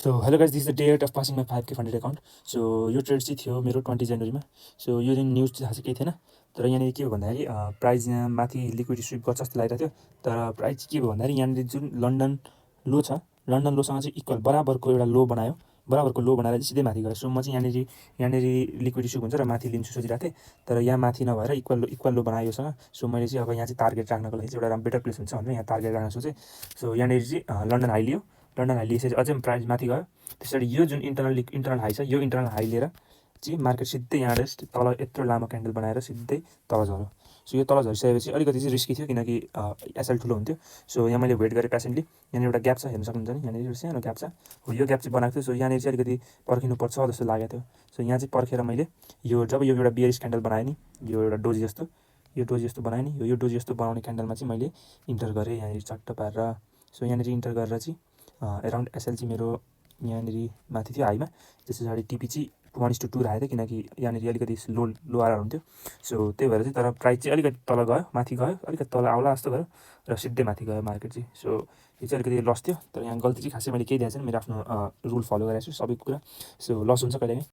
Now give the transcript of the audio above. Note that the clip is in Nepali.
So hello guys, this is the date of passing my 5K funded account. So यो ट्रेड चाहिँ थियो मेरो 20 जनवरीमा। सो यो दिन न्युज थाहा चाहिँ केही थिएन, तर यहाँनिर के हो भन्दाखेरि प्राइस यहाँ माथि लिक्विडिटी स्विप गर्छ जस्तो लागिरहेको थियो। तर प्राइस चाहिँ के भयो भन्दाखेरि यहाँनिर जुन लन्डन लो छ, लन्डन लोसँग चाहिँ इक्वल बराबरको एउटा लो बनायो, बराबरको लो बनाएर चाहिँ सिधै माथि गयो। सो म चाहिँ यहाँनिर लिक्विडिटी स्विप हुन्छ र माथि लिन्छु सोचिरहेको थिएँ, तर यहाँ माथि नभएर इक्वल लो बनायो योसँग। सो मैले चाहिँ अब यहाँ चाहिँ टार्गेट राख्नको लागि चाहिँ एउटा बेटर प्लेस हुन्छ भनेर यहाँ टार्गेट राख्न सोचेँ। सो यहाँनिर चाहिँ लन्डन हाई लियो, लन्डन हाई लिएपछि अझै प्राइस माथि गयो। त्यसरी यो जुन इन्टरनल हाई छ, यो इन्टरनल हाई लिएर चाहिँ मार्केट सिधै यहाँबाट तल यत्रो लामो क्यान्डल बनाएर सिधै तल झऱ्यो। सो यो तल झरिसकेपछि अलिकति चाहिँ रिस्की थियो, किनकि एसएल ठुलो हुन्थ्यो। सो यहाँ मैले वेट गरेँ पेसेन्टली। यहाँनिर एउटा ग्याप छ, हेर्न सक्नुहुन्छ नि, यहाँनिर सानो ग्याप छ। हो यो ग्याप चाहिँ बनाएको थियो। सो यहाँनिर चाहिँ अलिकति पर्खिनुपर्छ जस्तो लागेको थियो। सो यहाँ चाहिँ पर्खेर मैले जब यो एउटा बियरिस क्यान्डल बनाएँ नि, यो एउटा डोजी जस्तो बनाएँ नि, यो डोजी जस्तो बनाउने क्यान्डलमा चाहिँ मैले इन्टर गरेँ यहाँनिर चट्ट पारेर। सो यहाँनिर इन्टर गरेर चाहिँ एराउन्ड एसएल चाहिँ मेरो यहाँनिर माथि थियो हाईमा। त्यस पछाडि टिपी चाहिँ 1:2 राखेको थियो, किनकि यहाँनिर अलिकति लो आएर हुन्थ्यो। सो त्यही भएर चाहिँ तर प्राइस चाहिँ अलिकति तल गयो, माथि गयो, अलिकति तल आउला जस्तो गयो र सिधै माथि गयो मार्केट चाहिँ। सो यो चाहिँ अलिकति लस थियो, तर यहाँ गल्ती चाहिँ खासै मैले केही दिएको छैन, मेरो आफ्नो रुल फलो गरेको छु सबै कुरा। सो लस हुन्छ कहिलेकाहीँ।